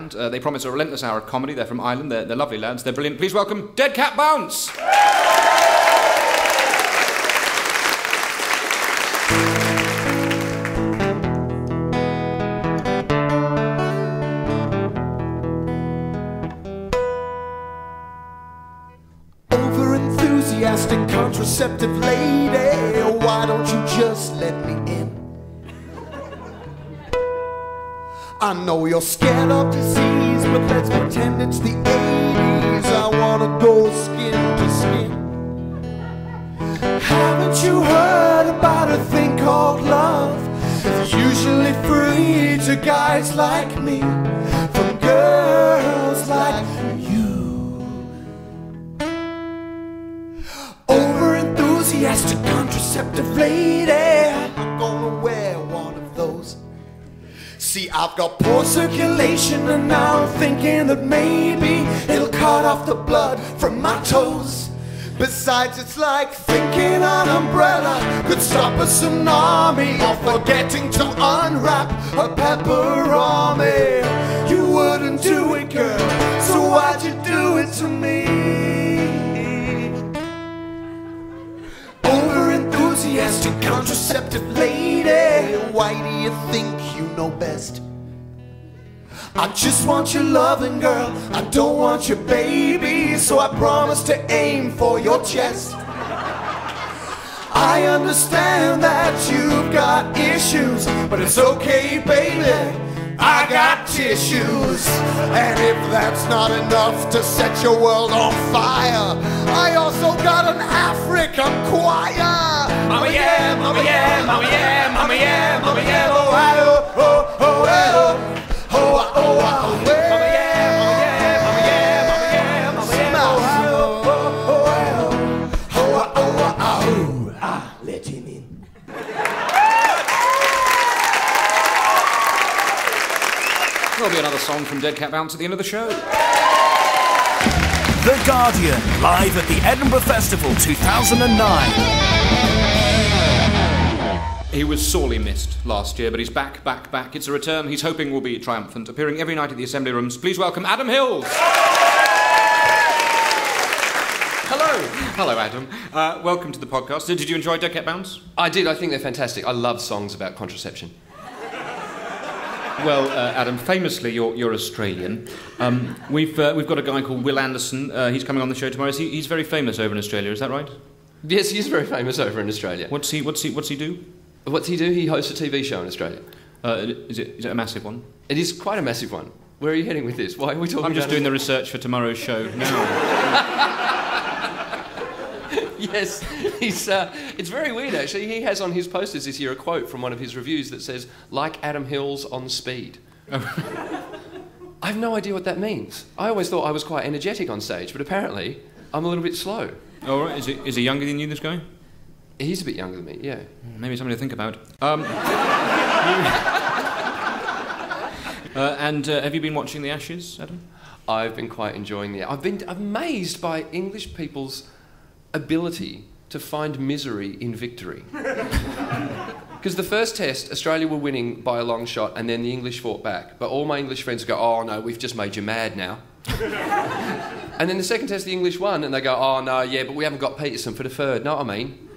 band. They promise a relentless hour of comedy. They're from Ireland. They're lovely lads. They're brilliant. Please welcome Dead Cat Bounce! Over-enthusiastic contraceptive lady, why don't you just let me in? I know you're scared of disease, but let's pretend it's the 80s. I wanna go skin to skin. Haven't you heard about a thing called love? It's usually free to guys like me, from girls like you. Over-enthusiastic contraceptive lady, I'm gonna wear one of those. See, I've got poor circulation, and now I'm thinking that maybe it'll cut off the blood from my toes. Besides, it's like thinking an umbrella could stop a tsunami, or forgetting to unwrap a pepperoni. You wouldn't do it, girl, so why'd you do it to me? Over-enthusiastic contraceptive lady, why do you think you know best? I just want your loving, girl, I don't want your baby, so I promise to aim for your chest. I understand that you've got issues, but it's okay, baby, I got tissues. And if that's not enough to set your world on fire, I also got an African choir. Mama yeah, mama yeah, mama yeah, mama yeah, mama yeah, oh, oh, oh, oh, oh, oh, oh, oh, mama yeah, mama yeah, mama yeah, mama yeah, mama yeah, oh, oh, oh, oh, oh, oh, ah, let him in. There'll be another song from Dead Cat Bounce at the end of the show. The Guardian, live at the Edinburgh Festival 2009. He was sorely missed last year, but he's back. It's a return he's hoping will be triumphant, appearing every night at the Assembly Rooms. Please welcome Adam Hills. Hello. Hello, Adam. Welcome to the podcast. Did you enjoy Dead Cat Bounce? I did. I think they're fantastic. I love songs about contraception. Well, Adam, famously, you're Australian. We've got a guy called Will Anderson. He's coming on the show tomorrow. He's very famous over in Australia. Is that right? Yes, he's very famous over in Australia. What's he do? What's he do? He hosts a TV show in Australia. Is it a massive one? It is quite a massive one. Where are you heading with this? Why are we talking about it? I'm just doing the research for tomorrow's show now. Yes, it's very weird actually. He has on his posters this year a quote from one of his reviews that says, "Like Adam Hills on speed." I have no idea what that means. I always thought I was quite energetic on stage, but apparently I'm a little bit slow. All right, is he younger than you, this guy? He's a bit younger than me, yeah. Maybe something to think about. And have you been watching The Ashes, Adam? I've been quite enjoying it. I've been amazed by English people's ability to find misery in victory. Because the first test, Australia were winning by a long shot, and then the English fought back. But all my English friends go, "Oh no, we've just made you mad now." And then the second test, the English won, and they go, "Oh no, yeah, but we haven't got Peterson for the third." Know what I mean?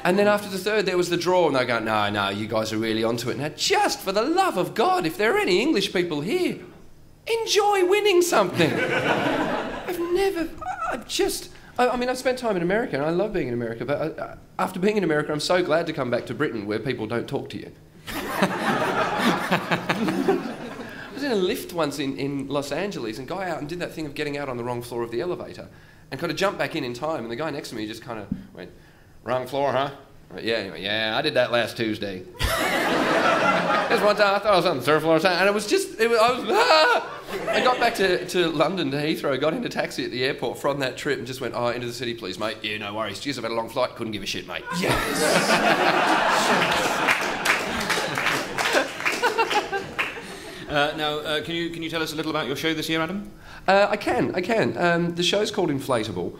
And then after the third, there was the draw, and they go, no, you guys are really onto it. Now, just for the love of God, if there are any English people here, enjoy winning something. I've spent time in America, and I love being in America, but after being in America, I'm so glad to come back to Britain, where people don't talk to you. I was in a lift once in Los Angeles, and got out and did that thing of getting out on the wrong floor of the elevator, and kind of jumped back in time, and the guy next to me just kind of went, "Wrong floor, huh?" I went, yeah, I did that last Tuesday. Just one time, I thought I was on the third floor, and I got back to London, to Heathrow, got into a taxi at the airport from that trip and just went, "Oh, into the city, please, mate." "Yeah, no worries. Jeez, I've had a long flight. Couldn't give a shit, mate." Yes! Now, can you tell us a little about your show this year, Adam? I can. The show's called Inflatable.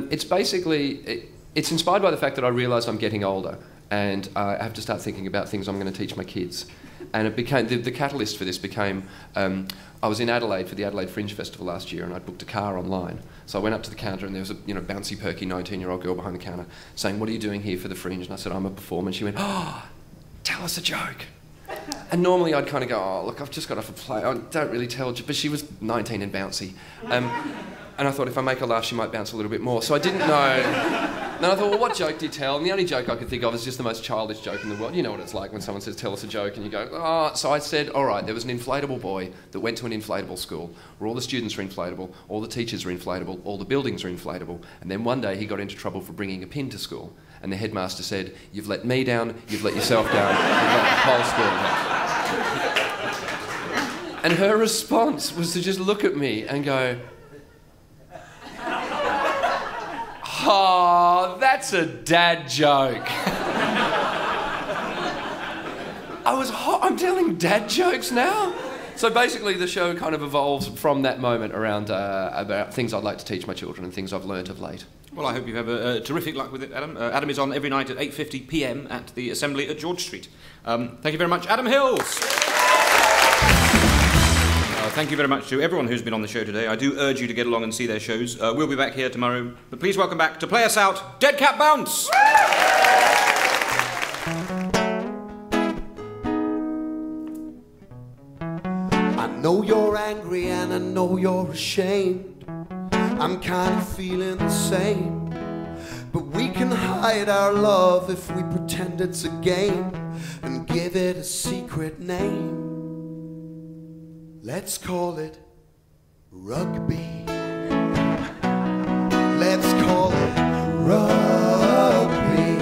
It's basically... It's inspired by the fact that I realised I'm getting older, and I have to start thinking about things I'm going to teach my kids. And it became, the catalyst for this became, I was in Adelaide for the Adelaide Fringe Festival last year, and I'd booked a car online. So I went up to the counter, and there was a bouncy, perky 19-year-old girl behind the counter saying, "What are you doing here for the Fringe?" And I said, "I'm a performer." And she went, "Oh, tell us a joke." And normally I'd kind of go, "Oh, look, I've just got off a play. I don't really tell," but she was 19 and bouncy. And I thought if I make her laugh, she might bounce a little bit more. So I didn't know. Then I thought, well, what joke do you tell? And the only joke I could think of is just the most childish joke in the world. You know what it's like when someone says, "Tell us a joke," and you go, "Oh." So I said, all right, there was an inflatable boy that went to an inflatable school where all the students were inflatable, all the teachers were inflatable, all the buildings were inflatable. And then one day he got into trouble for bringing a pin to school. And the headmaster said, "You've let me down, you've let yourself down, you've let the whole school down." And her response was to just look at me and go, "Oh, that's a dad joke." I'm telling dad jokes now? So basically the show kind of evolves from that moment around about things I'd like to teach my children and things I've learnt of late. Well, I hope you have a terrific luck with it, Adam. Adam is on every night at 8:50 p.m. at the Assembly at George Street. Thank you very much, Adam Hills. Thank you very much to everyone who's been on the show today. I do urge you to get along and see their shows. We'll be back here tomorrow. But please welcome back to play us out, Dead Cat Bounce! I know you're angry and I know you're ashamed. I'm kind of feeling the same. But we can hide our love if we pretend it's a game and give it a secret name. Let's call it rugby. Let's call it rugby.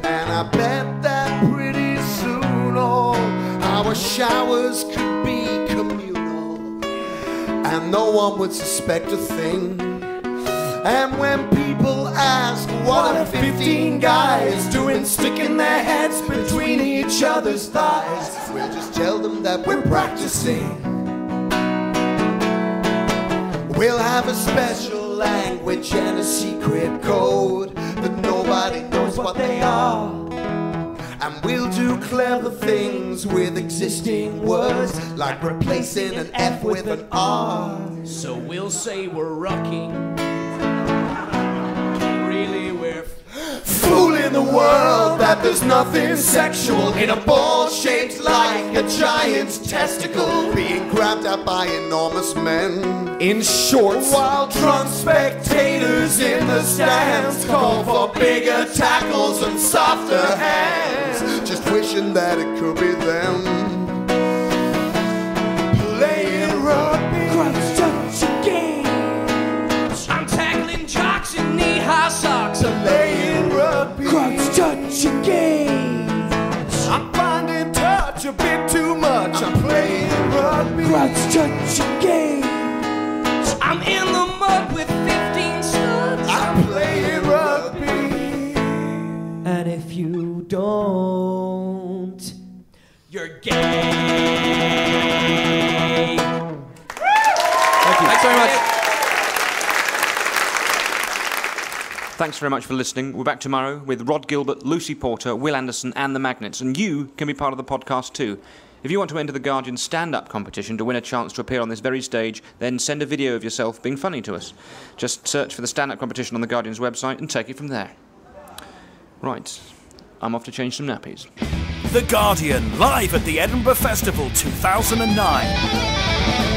And I bet that pretty soon all our showers could be communal, and no one would suspect a thing. And when people ask what are 15 guys doing, sticking their heads between each other's thighs, we'll just tell them that we're practicing. We'll have a special language and a secret code, but nobody knows what they are. And we'll do clever things with existing words, like replacing an F with an R. So we'll say we're rocking. Really, we're fooling the world that there's nothing sexual in a ball shaped like a giant's testicle being grabbed at by enormous men in shorts, while drunk spectators in the stands call for bigger tackles and softer hands, just wishing that it could be them playing rugby. Christ, such a game. I'm tackling jocks in knee-high socks. Playing rugby. Christ, such a game. I'm finding touch a bit too much. I'm playing rugby. Christ, such a game. I'm in the mud with 15 studs. I'm playing rugby. And if you don't, you're gay. Thank you. Thanks very much. Thanks very much for listening. We're back tomorrow with Rod Gilbert, Lucy Porter, Will Anderson and the Magnets. And you can be part of the podcast too. If you want to enter the Guardian stand-up competition to win a chance to appear on this very stage, then send a video of yourself being funny to us. Just search for the stand-up competition on the Guardian's website and take it from there. Right, I'm off to change some nappies. The Guardian, live at the Edinburgh Festival 2009.